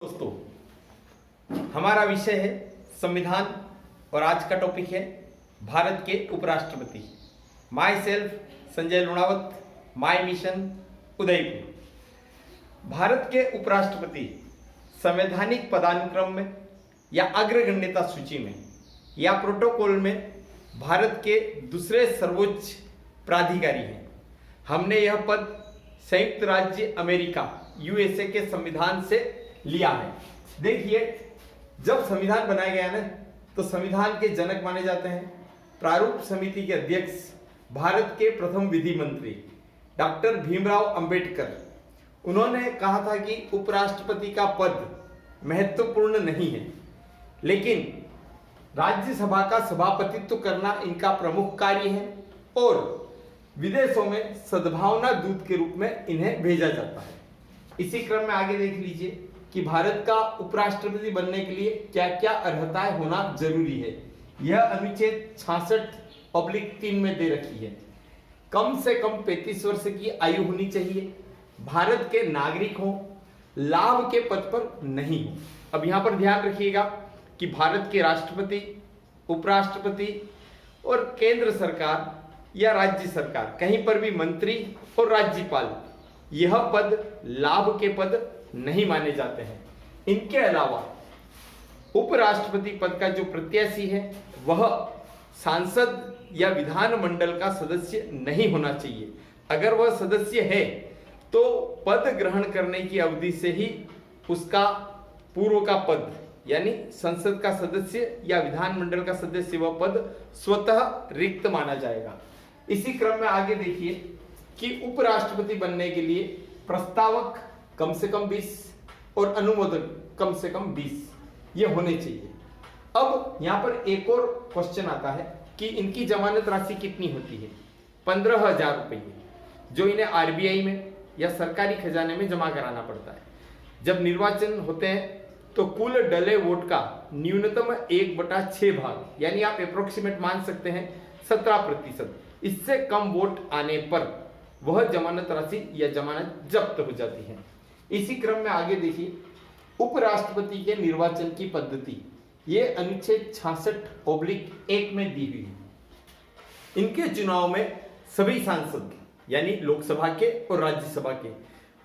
दोस्तों, हमारा विषय है संविधान और आज का टॉपिक है भारत के उपराष्ट्रपति। Myself Sanjay Lunawat, my mission Udaipur. Bharat के उपराष्ट्रपति संवैधानिक पदानुक्रम में या अग्रगण्यता सूची में या प्रोटोकॉल में भारत के दूसरे सर्वोच्च प्राधिकारी हैं। हमने यह पद संयुक्त राज्य अमेरिका यूएसए के संविधान से लिया है। देखिए, जब संविधान बनाया गया ना, तो संविधान के जनक माने जाते हैं प्रारूप समिति के अध्यक्ष भारत के प्रथम विधि मंत्री डॉक्टर भीमराव अंबेडकर। उन्होंने कहा था कि उपराष्ट्रपति का पद महत्वपूर्ण नहीं है, लेकिन राज्यसभा का सभापतित्व करना इनका प्रमुख कार्य है और विदेशों में सद्भावना दूत के रूप में इन्हें भेजा जाता है। इसी क्रम में आगे देख लीजिए कि भारत का उपराष्ट्रपति बनने के लिए क्या क्या अर्हताएं होना जरूरी है। यह अनुच्छेद 66/3 में दे रखी है। कम से कम 35 वर्ष की आयु होनी चाहिए, भारत के नागरिक हो, लाभ के पद पर नहीं हो। अब यहां पर ध्यान रखिएगा कि भारत के राष्ट्रपति, उपराष्ट्रपति और केंद्र सरकार या राज्य सरकार, कहीं पर भी मंत्री और राज्यपाल, यह पद लाभ के पद नहीं माने जाते हैं। इनके अलावा उपराष्ट्रपति पद का जो प्रत्याशी है वह सांसद या विधानमंडल का सदस्य नहीं होना चाहिए। अगर वह सदस्य है तो पद ग्रहण करने की अवधि से ही उसका पूर्व का पद यानी संसद का सदस्य या विधानमंडल का सदस्य वह पद स्वतः रिक्त माना जाएगा। इसी क्रम में आगे देखिए कि उपराष्ट्रपति बनने के लिए प्रस्तावक कम से कम 20 और अनुमोदक कम से कम 20 ये होने चाहिए। अब यहां पर एक और क्वेश्चन आता है कि इनकी जमानत राशि कितनी होती है। 15,000 रुपये, जो इन्हें आरबीआई में या सरकारी खजाने में जमा कराना पड़ता है। जब निर्वाचन होते हैं तो कुल डले वोट का न्यूनतम 1/6 भाग यानी आप अप्रोक्सीमेट मान सकते हैं 17%, इससे कम वोट आने पर वह जमानत राशि या जमानत जब्त हो जाती है। इसी क्रम में आगे देखिए उपराष्ट्रपति के निर्वाचन की पद्धति, ये अनुच्छेद 66/1 में दी हुई है। इनके चुनाव में सभी सांसद यानी लोकसभा के और राज्यसभा के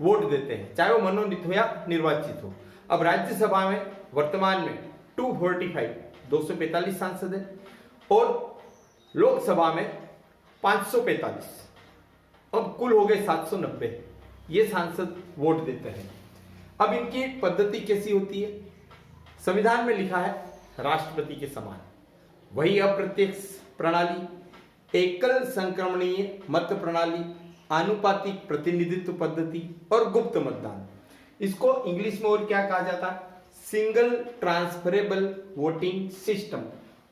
वोट देते हैं, चाहे वो मनोनीत हो या निर्वाचित हो। अब राज्यसभा में वर्तमान में 245 सांसद हैं और लोकसभा में 545, अब कुल हो गए 790 ये सांसद वोट देते हैं। अब इनकी पद्धति कैसी होती है? संविधान में लिखा है राष्ट्रपति के समान, वही अप्रत्यक्ष प्रणाली, एकल संक्रमणीय मत प्रणाली, आनुपातिक प्रतिनिधित्व पद्धति और गुप्त मतदान। इसको इंग्लिश में और क्या कहा जाता है? Single transferable voting system.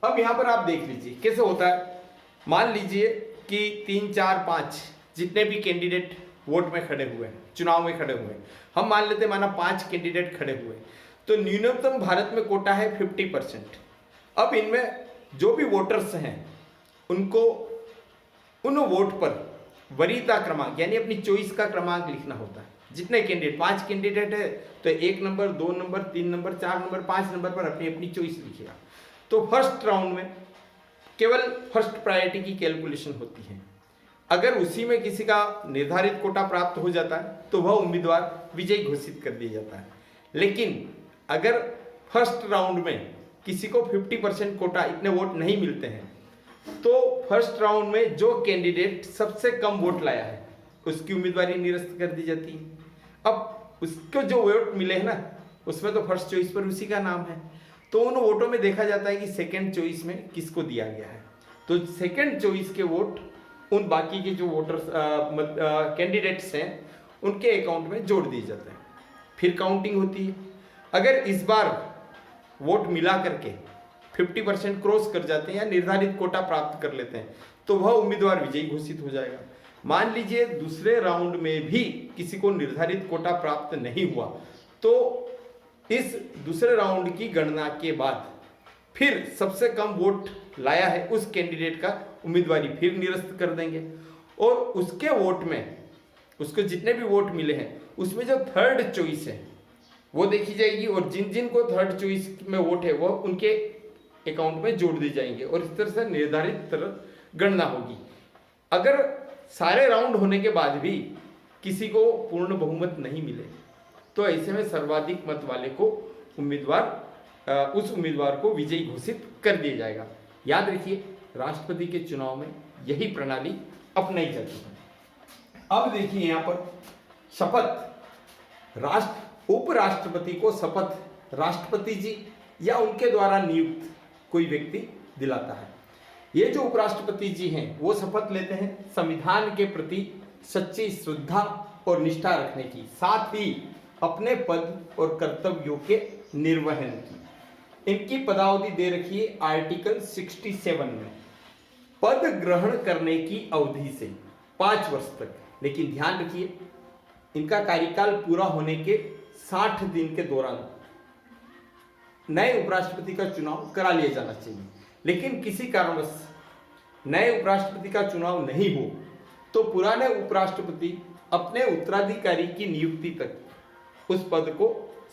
अब यहां पर आप देख लीजिए कैसे होता है। मान लीजिए कि 3, 4, 5 जितने भी कैंडिडेट वोट में खड़े हुए हैं, चुनाव में खड़े हुए हैं, हम मान लेते हैं माना 5 कैंडिडेट खड़े हुए, तो न्यूनतम भारत में कोटा है 50%। अब इनमें जो भी वोटर्स हैं उनको उन वोट पर वरीयता क्रमांक यानी अपनी चॉइस का क्रमांक लिखना होता है। जितने कैंडिडेट 5 कैंडिडेट है तो 1 number, 2 number, 3 number, 4 number, 5 number पर अपनी अपनी चॉइस लिखेगा। तो फर्स्ट राउंड में केवल फर्स्ट प्रायोरिटी की कैलकुलेशन होती है। अगर उसी में किसी का निर्धारित कोटा प्राप्त हो जाता है तो वह उम्मीदवार विजयी घोषित कर दिया जाता है। लेकिन अगर फर्स्ट राउंड में किसी को 50% कोटा, इतने वोट नहीं मिलते हैं, तो फर्स्ट राउंड में जो कैंडिडेट सबसे कम वोट लाया है उसकी उम्मीदवारी निरस्त कर दी जाती है। अब उसको जो वोट मिले हैं ना, उसमें तो फर्स्ट चॉइस पर उसी का नाम है, तो उन वोटों में देखा जाता है कि सेकेंड चॉइस में किसको दिया गया है। तो सेकेंड चॉइस के वोट उन बाकी के जो वोटर्स कैंडिडेट्स हैं उनके अकाउंट में जोड़ दिए जाते हैं। फिर काउंटिंग होती है। अगर इस बार वोट मिला करके 50% क्रॉस कर जाते हैं या निर्धारित कोटा प्राप्त कर लेते हैं तो वह उम्मीदवार विजयी घोषित हो जाएगा। मान लीजिए दूसरे राउंड में भी किसी को निर्धारित कोटा प्राप्त नहीं हुआ तो इस दूसरे राउंड की गणना के बाद फिर सबसे कम वोट लाया है उस कैंडिडेट का उम्मीदवारी फिर निरस्त कर देंगे और उसके वोट में उसको जितने भी वोट मिले हैं उसमें जो थर्ड चॉइस है वो देखी जाएगी और जिन जिन को थर्ड चॉइस में वोट है वो उनके अकाउंट में जोड़ दी जाएंगे और इस तरह से निर्धारित गणना होगी। अगर सारे राउंड होने के बाद भी किसी को पूर्ण बहुमत नहीं मिले तो ऐसे में सर्वाधिक मत वाले को उस उम्मीदवार को विजयी घोषित कर दिया जाएगा। याद रखिए, राष्ट्रपति के चुनाव में यही प्रणाली अपनाई जाती है। अब देखिए यहाँ पर शपथ, उपराष्ट्रपति को शपथ राष्ट्रपति जी या उनके द्वारा नियुक्त कोई व्यक्ति दिलाता है। ये जो उपराष्ट्रपति जी हैं वो शपथ लेते हैं संविधान के प्रति सच्ची श्रद्धा और निष्ठा रखने की, साथ ही अपने पद और कर्तव्यों के निर्वहन की। इनकी पदावधि दे रखी है आर्टिकल 67 में, पद ग्रहण करने की अवधि से 5 वर्ष तक। लेकिन ध्यान रखिए, इनका कार्यकाल पूरा होने के 60 दिन के दौरान नए उपराष्ट्रपति का चुनाव करा लिया जाना चाहिए। लेकिन किसी कारणवश नए उपराष्ट्रपति का चुनाव नहीं हो तो पुराने उपराष्ट्रपति अपने उत्तराधिकारी की नियुक्ति तक उस पद को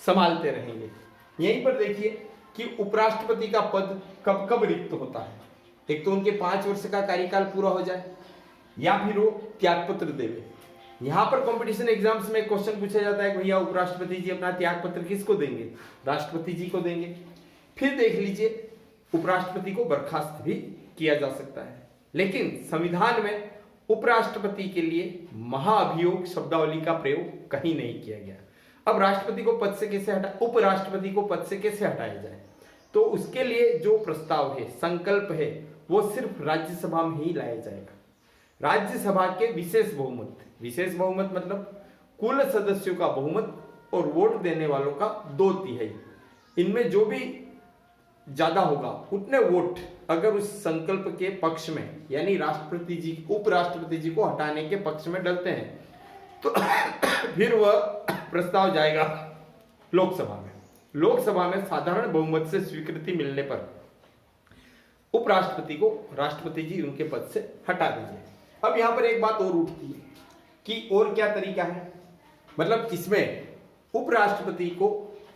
संभालते रहेंगे। यहीं पर देखिए कि उपराष्ट्रपति का पद कब कब रिक्त होता है। एक तो उनके 5 वर्ष का कार्यकाल पूरा हो जाए या फिर वो त्यागपत्र देवे। यहाँ पर कंपटीशन एग्जाम्स में क्वेश्चन पूछा जाता है कि भैया उपराष्ट्रपति जी अपना त्यागपत्र किसको देंगे? राष्ट्रपति जी को देंगे। फिर देख लीजिए, उपराष्ट्रपति को बर्खास्त भी किया जा सकता है। लेकिन संविधान में उपराष्ट्रपति के लिए महाअभियोग शब्दावली का प्रयोग कहीं नहीं किया गया। अब राष्ट्रपति को पद से कैसे उपराष्ट्रपति को पद से कैसे हटाया जाए? तो उसके लिए जो प्रस्ताव है, संकल्प है, वो सिर्फ राज्यसभा में ही लाया जाएगा। राज्यसभा के विशेष बहुमत मतलब कुल सदस्यों का बहुमत और वोट देने वालों का 2/3। इनमें जो भी ज्यादा होगा उतने वोट अगर उस संकल्प के पक्ष में यानी उपराष्ट्रपति जी को हटाने के पक्ष में डलते हैं तो फिर वह प्रस्ताव जाएगा लोकसभा में। लोकसभा में साधारण बहुमत से स्वीकृति मिलने पर उपराष्ट्रपति को राष्ट्रपति जी उनके पद से हटा दीजिए। अब यहां पर एक बात और उठती है कि और क्या तरीका है, मतलब इसमें उपराष्ट्रपति को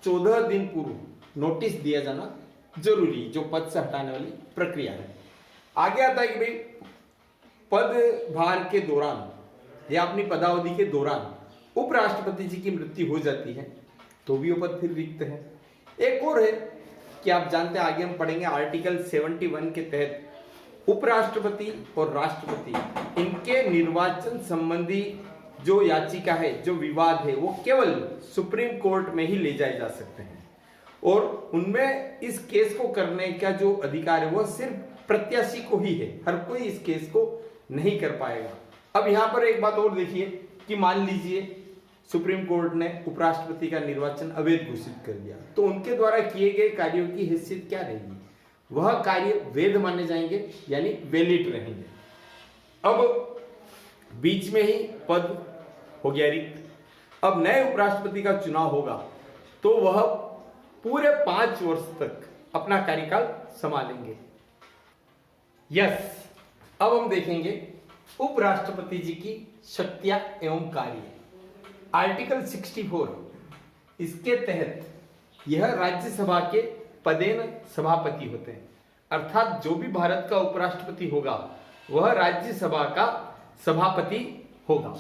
14 दिन पूर्व नोटिस दिया जाना जरूरी, जो पद से हटाने वाली प्रक्रिया है। आगे आता है कि भाई पदभार के दौरान या अपनी पदावधि के दौरान उपराष्ट्रपति जी की मृत्यु हो जाती है तो भी वो पद फिर रिक्त है। एक और है कि आप जानते हैं, आगे हम पढ़ेंगे, आर्टिकल 71 के तहत उपराष्ट्रपति और राष्ट्रपति इनके निर्वाचन संबंधी जो याचिका है, जो विवाद है, वो केवल सुप्रीम कोर्ट में ही ले जाए जा सकते हैं और उनमें इस केस को करने का जो अधिकार है वो सिर्फ प्रत्याशी को ही है, हर कोई इस केस को नहीं कर पाएगा। अब यहाँ पर एक बात और देखिए कि मान लीजिए सुप्रीम कोर्ट ने उपराष्ट्रपति का निर्वाचन अवैध घोषित कर दिया तो उनके द्वारा किए गए कार्यों की हैसियत क्या रहेगी? वह कार्य वैध माने जाएंगे यानी वैलिड रहेंगे। अब बीच में ही पद हो गया रिक्त। अब नए उपराष्ट्रपति का चुनाव होगा तो वह पूरे 5 वर्ष तक अपना कार्यकाल संभालेंगे। यस, अब हम देखेंगे उपराष्ट्रपति जी की शक्तियां एवं कार्य। आर्टिकल 64 इसके तहत यह राज्यसभा के पदेन सभापति होते हैं, अर्थात जो भी भारत का उपराष्ट्रपति होगा वह राज्यसभा का सभापति होगा।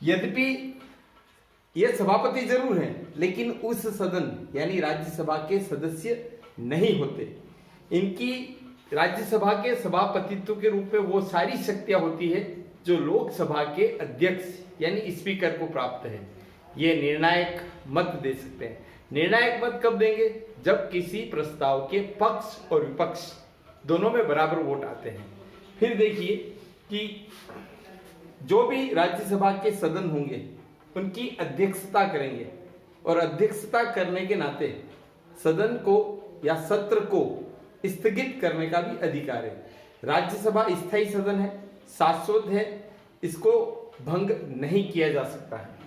यद्यपि ये सभापति जरूर हैं लेकिन उस सदन यानी राज्यसभा के सदस्य नहीं होते। इनकी राज्यसभा के सभापतित्व के रूप में वो सारी शक्तियां होती है जो लोकसभा के अध्यक्ष यानी स्पीकर को प्राप्त है। ये निर्णायक मत दे सकते हैं। निर्णायक मत कब देंगे? जब किसी प्रस्ताव के पक्ष और विपक्ष दोनों में बराबर वोट आते हैं। फिर देखिए कि जो भी राज्यसभा के सदन होंगे उनकी अध्यक्षता करेंगे और अध्यक्षता करने के नाते सदन को या सत्र को स्थगित करने का भी अधिकार है। राज्यसभा स्थायी सदन है, शाश्वत है, इसको भंग नहीं किया जा सकता है।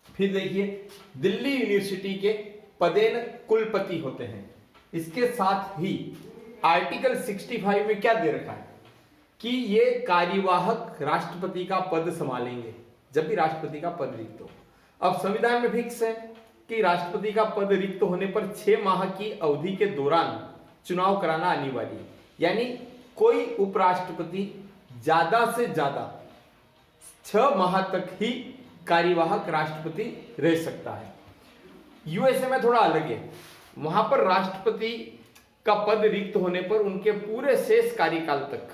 फिर देखिए दिल्ली यूनिवर्सिटी के पदेन कुलपति होते हैं। इसके साथ ही आर्टिकल 65 में क्या दे रखा है कि ये कार्यवाहक राष्ट्रपति का पद संभालेंगे जब भी राष्ट्रपति का पद रिक्त हो। अब संविधान में फिक्स है कि राष्ट्रपति का पद रिक्त होने पर 6 माह की अवधि के दौरान चुनाव कराना अनिवार्य है। यानी कोई उपराष्ट्रपति ज्यादा से ज्यादा 6 माह तक ही कार्यवाहक राष्ट्रपति रह सकता है। यूएसए में थोड़ा अलग है, वहां पर राष्ट्रपति का पद रिक्त होने पर उनके पूरे शेष कार्यकाल तक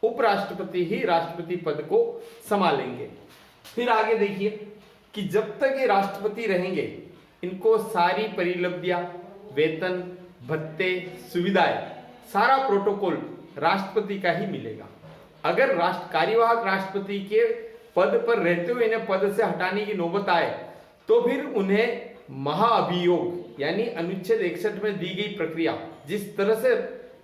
उपराष्ट्रपति ही राष्ट्रपति पद को संभालेंगे। फिर आगे देखिए कि जब तक ये राष्ट्रपति रहेंगे इनको सारी परिलब्धियां, वेतन, भत्ते, सुविधाएं, सारा प्रोटोकॉल राष्ट्रपति का ही मिलेगा। अगर कार्यवाहक राष्ट्रपति के पद पर रहते हुए इन्हें पद से हटाने की नौबत आए तो फिर उन्हें महाअभियोग यानी अनुच्छेद 61 में दी गई प्रक्रिया, जिस तरह से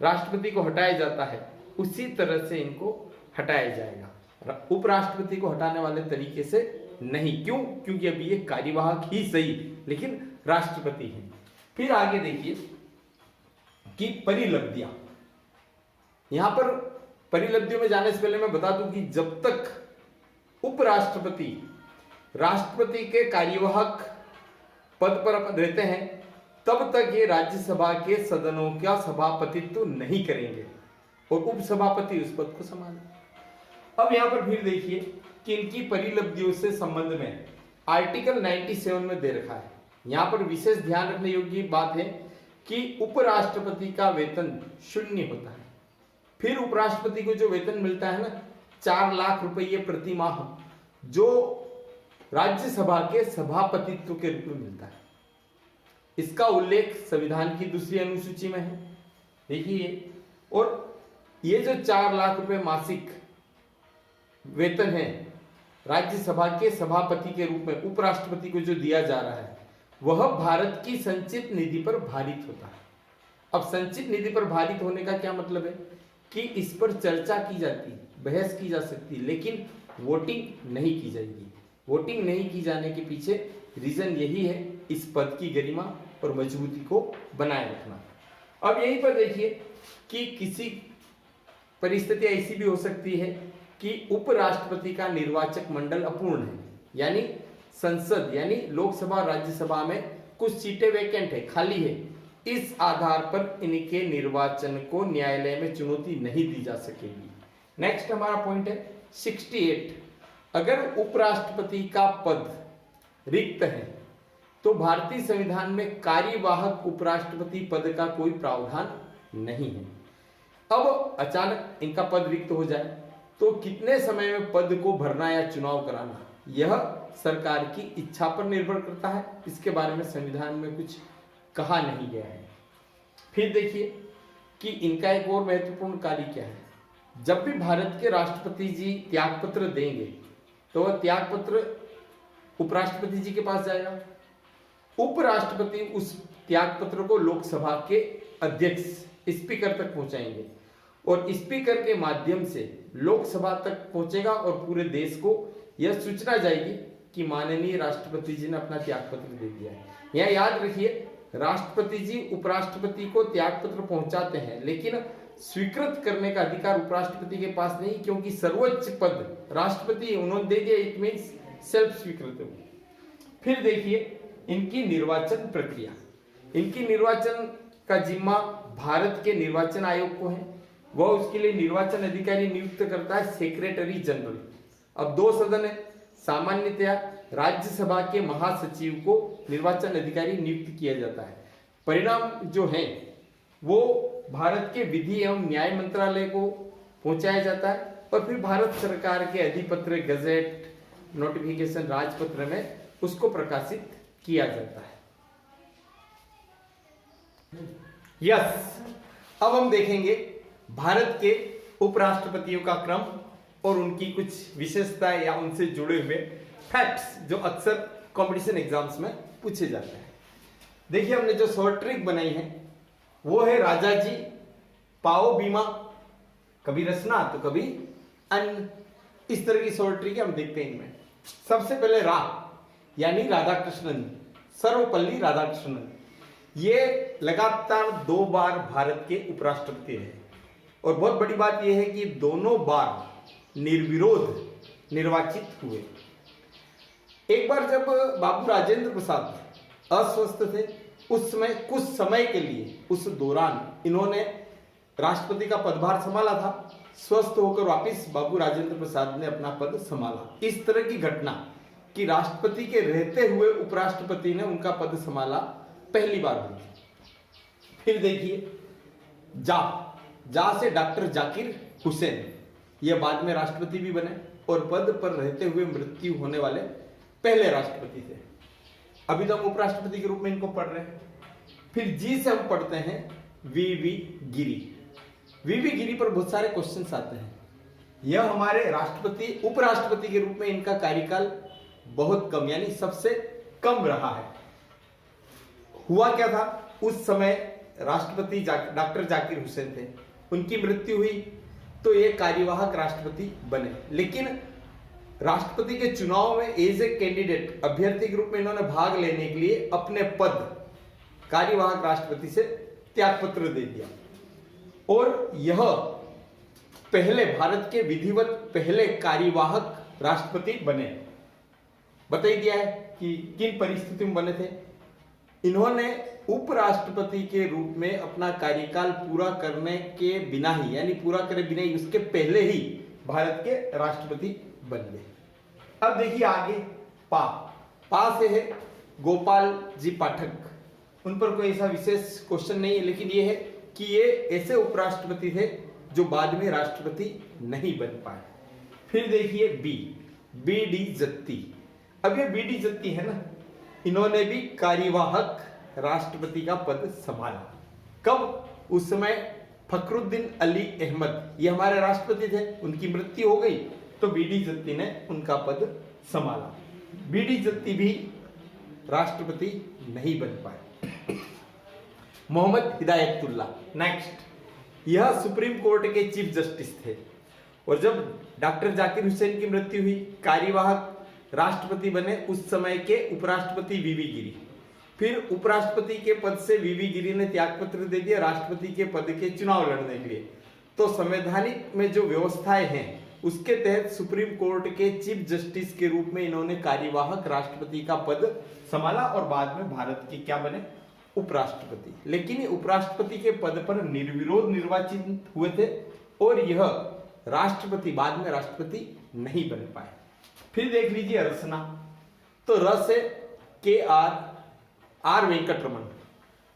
राष्ट्रपति को हटाया जाता है उसी तरह से इनको हटाया जाएगा। उपराष्ट्रपति को हटाने वाले तरीके से नहीं। क्यों? क्योंकि अभी ये कार्यवाहक ही सही लेकिन राष्ट्रपति है। फिर आगे देखिए कि परिलब्धियां, यहां पर परिलब्धियों में जाने से पहले मैं बता दूं कि जब तक उपराष्ट्रपति राष्ट्रपति के कार्यवाहक पद पर रहते हैं तब तक ये राज्यसभा के सदनों का सभापतित्व नहीं करेंगे और उपसभापति उस पद को संभालेंगे। अब यहां पर फिर देखिए कि इनकी परिलब्धियों से संबंध में आर्टिकल 97 में दे रखा है। यहां पर विशेष ध्यान रखने योग्य बात है कि उपराष्ट्रपति का वेतन 0 होता है। फिर उपराष्ट्रपति को जो वेतन मिलता है ना 4 लाख रुपये प्रति माह, जो राज्यसभा के सभापतित्व के रूप में मिलता है। इसका उल्लेख संविधान की 2री अनुसूची में है, देखिए। और ये जो 4 लाख रुपए मासिक वेतन है राज्यसभा के सभापति के रूप में उपराष्ट्रपति को जो दिया जा रहा है वह भारत की संचित निधि पर भारित होता है। अब संचित निधि पर भारित होने का क्या मतलब है कि इस पर चर्चा की जाती, बहस की जा सकती, लेकिन वोटिंग नहीं की जाएगी। वोटिंग नहीं की जाने के पीछे रीजन यही है, इस पद की गरिमा और मजबूती को बनाए रखना। अब यहीं पर देखिए कि किसी परिस्थिति ऐसी भी हो सकती है कि उपराष्ट्रपति का निर्वाचक मंडल अपूर्ण है, यानी संसद यानी लोकसभा और राज्यसभा में कुछ सीटें वैकेंट है, खाली है। इस आधार पर इनके निर्वाचन को न्यायालय में चुनौती नहीं दी जा सकेगी। नेक्स्ट हमारा पॉइंट है 68। अगर उपराष्ट्रपति का पद रिक्त है तो भारतीय संविधान में कार्यवाहक उपराष्ट्रपति पद का कोई प्रावधान नहीं है। अब अचानक इनका पद रिक्त हो जाए तो कितने समय में पद को भरना या चुनाव कराना, यह सरकार की इच्छा पर निर्भर करता है। इसके बारे में संविधान में कुछ कहा नहीं गया है। फिर देखिए कि इनका एक और महत्वपूर्ण कार्य क्या है। जब भी भारत के राष्ट्रपति जी त्यागपत्र देंगे तो वह त्यागपत्र उपराष्ट्रपति जी के पास जाएगा। उपराष्ट्रपति उस त्यागपत्र को लोकसभा के अध्यक्ष स्पीकर तक पहुंचाएंगे और स्पीकर के माध्यम से लोकसभा तक पहुंचेगा और पूरे देश को यह सूचना जाएगी कि माननीय राष्ट्रपति जी ने अपना त्यागपत्र दे दिया है। यह याद रखिए, राष्ट्रपति जी उपराष्ट्रपति को त्यागपत्र पहुंचाते हैं लेकिन स्वीकृत करने का अधिकार उपराष्ट्रपति के पास नहीं, क्योंकि सर्वोच्च पद राष्ट्रपति उन्होंने दे दिया, इट मींस सेल्फ स्वीकृत। फिर देखिए इनकी निर्वाचन प्रक्रिया। इनकी निर्वाचन का जिम्मा भारत के निर्वाचन आयोग को है। वह उसके लिए निर्वाचन अधिकारी नियुक्त करता है, सेक्रेटरी जनरल। अब 2 सदन है, सामान्यतया राज्यसभा के महासचिव को निर्वाचन अधिकारी नियुक्त किया जाता है। परिणाम जो है वो भारत के विधि एवं न्याय मंत्रालय को पहुंचाया जाता है और फिर भारत सरकार के अधिपत्र, गजेट, नोटिफिकेशन, राजपत्र में उसको प्रकाशित किया जाता है। यस, अब हम देखेंगे भारत के उपराष्ट्रपतियों का क्रम और उनकी कुछ विशेषताएं या उनसे जुड़े हुए फैक्ट्स जो अक्सर कंपटीशन एग्जाम्स में पूछे जाते हैं। देखिए हमने जो शॉर्ट ट्रिक बनाई है वो है राजा जी पाओ बीमा, कभी रचना तो कभी अन्न। इस तरह की शॉर्ट ट्रिक हम देखते हैं इनमें। सबसे पहले रा यानी राधा कृष्णन, सर्वपल्ली राधाकृष्णन, ये लगातार 2 बार भारत के उपराष्ट्रपति रहे और बहुत बड़ी बात यह है कि दोनों बार निर्विरोध निर्वाचित हुए। एक बार जब बाबू राजेंद्र प्रसाद अस्वस्थ थे। उस समय कुछ समय के लिए, उस दौरान इन्होंने राष्ट्रपति का पदभार संभाला था। स्वस्थ होकर वापिस बाबू राजेंद्र प्रसाद ने अपना पद संभाला। इस तरह की घटना कि राष्ट्रपति के रहते हुए उपराष्ट्रपति ने उनका पद संभाला, पहली बार हुई। फिर देखिए जा से डॉक्टर जाकिर हुसैन, यह बाद में राष्ट्रपति भी बने और पद पर रहते हुए मृत्यु होने वाले पहले राष्ट्रपति थे। अभी तो हम उपराष्ट्रपति के रूप में इनको पढ़ रहे हैं। फिर जी से हम पढ़ते हैं वीवी गिरी। वीवी गिरी पर बहुत सारे क्वेश्चंस आते हैं। यह हमारे राष्ट्रपति उपराष्ट्रपति के रूप में इनका कार्यकाल बहुत कम, यानी सबसे कम रहा है। हुआ क्या था, उस समय राष्ट्रपति डॉक्टर जाकिर हुसैन थे, उनकी मृत्यु हुई तो ये कार्यवाहक राष्ट्रपति बने। लेकिन राष्ट्रपति के चुनाव में एज ए कैंडिडेट, अभ्यर्थी के रूप में इन्होंने भाग लेने के लिए अपने पद कार्यवाहक राष्ट्रपति से त्यागपत्र दे दिया और यह पहले भारत के विधिवत पहले कार्यवाहक राष्ट्रपति बने। बता ही दिया है कि किन परिस्थितियों में बने थे। इन्होंने उपराष्ट्रपति के रूप में अपना कार्यकाल पूरा करने के बिना ही, यानी पूरा करे बिना ही, उसके पहले ही भारत के राष्ट्रपति बन गए। अब देखिए आगे पा से है गोपाल जी पाठक। उन पर कोई ऐसा विशेष क्वेश्चन नहीं है, लेकिन ये है कि ये ऐसे उपराष्ट्रपति थे जो बाद में राष्ट्रपति नहीं बन पाए। फिर देखिए बी डी जत्ती। अब ये बी डी जत्ती है ना, इन्होंने भी कार्यवाहक राष्ट्रपति का पद संभाला। कब? उस समय फखरुद्दीन अली अहमद ये हमारे राष्ट्रपति थे, उनकी मृत्यु हो गई तो बी डी जत्ती ने उनका पद संभाला। बी डी जत्ती भी राष्ट्रपति नहीं बन पाए। मोहम्मद हिदायतुल्लाह नेक्स्ट, यह सुप्रीम कोर्ट के चीफ जस्टिस थे और जब डॉक्टर जाकिर हुसैन की मृत्यु हुई, कार्यवाहक राष्ट्रपति बने उस समय के उपराष्ट्रपति वीवी गिरी। फिर उपराष्ट्रपति के पद से वीवी गिरी ने त्यागपत्र दे दिया राष्ट्रपति के पद के चुनाव लड़ने के लिए। तो संवैधानिक में जो व्यवस्थाएं हैं उसके तहत सुप्रीम कोर्ट के चीफ जस्टिस के रूप में इन्होंने कार्यवाहक राष्ट्रपति का पद संभाला और बाद में भारत के क्या बने? उपराष्ट्रपति। लेकिन ये उपराष्ट्रपति के पद पर निर्विरोध निर्वाचित हुए थे और यह राष्ट्रपति बाद में राष्ट्रपति नहीं बन पाए। फिर देख लीजिए रचना, तो र से के आर वेंकटरमन।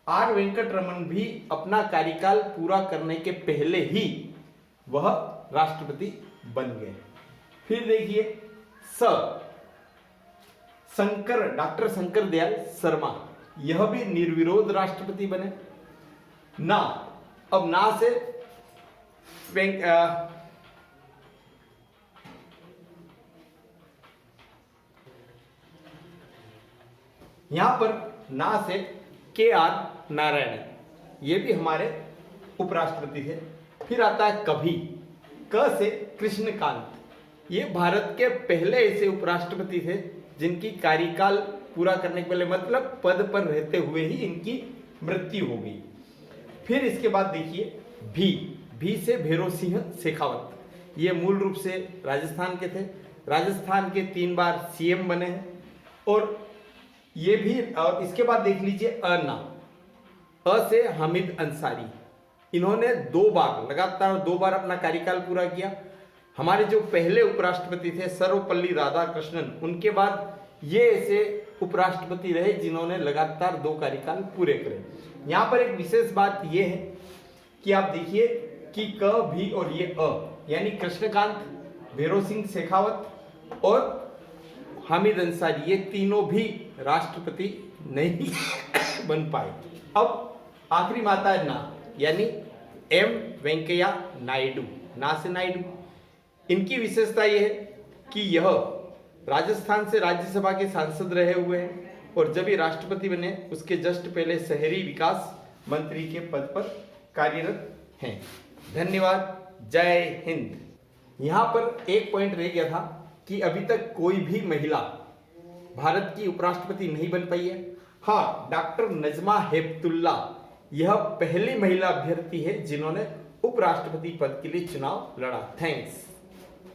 आर वेंकटरमन भी अपना कार्यकाल पूरा करने के पहले ही वह राष्ट्रपति बन गए। फिर देखिए डॉक्टर शंकर दयाल शर्मा, यह भी निर्विरोध राष्ट्रपति बने। अब ना से यहां पर ना से के आर नारायण, ये भी हमारे उपराष्ट्रपति थे। फिर आता है कभी, क से कृष्णकांत, ये भारत के पहले ऐसे उपराष्ट्रपति थे जिनकी कार्यकाल पूरा करने के पहले, मतलब पद पर रहते हुए ही इनकी मृत्यु हो गई। फिर इसके बाद देखिए भी से भैरव सिंह शेखावत, ये मूल रूप से राजस्थान के थे, राजस्थान के 3 बार सीएम बने हैं। और ये भी, और इसके बाद देख लीजिए अ से हामिद अंसारी, इन्होंने 2 बार लगातार 2 बार अपना कार्यकाल पूरा किया। हमारे जो पहले उपराष्ट्रपति थे सर्वपल्ली राधाकृष्णन, उनके बाद ये ऐसे उपराष्ट्रपति रहे जिन्होंने लगातार 2 कार्यकाल पूरे करे। यहां पर एक विशेष बात यह है कि आप देखिए कि क भी और ये यानी कृष्णकांत, भैरव सिंह शेखावत और हामिद अंसारी, ये तीनों भी राष्ट्रपति नहीं बन पाए। अब आखिरी माता है ना, यानी एम वेंकैया नायडू, ना से नायडू। इनकी विशेषता यह है कि यह राजस्थान से राज्यसभा के सांसद रहे हुए हैं और जब ये राष्ट्रपति बने उसके जस्ट पहले शहरी विकास मंत्री के पद पर कार्यरत हैं। धन्यवाद, जय हिंद। यहाँ पर एक पॉइंट रह गया था कि अभी तक कोई भी महिला भारत की उपराष्ट्रपति नहीं बन पाई है। हाँ, डॉक्टर नजमा हेपतुल्ला यह पहली महिला अभ्यर्थी है जिन्होंने उपराष्ट्रपति पद के लिए चुनाव लड़ा। थैंक्स।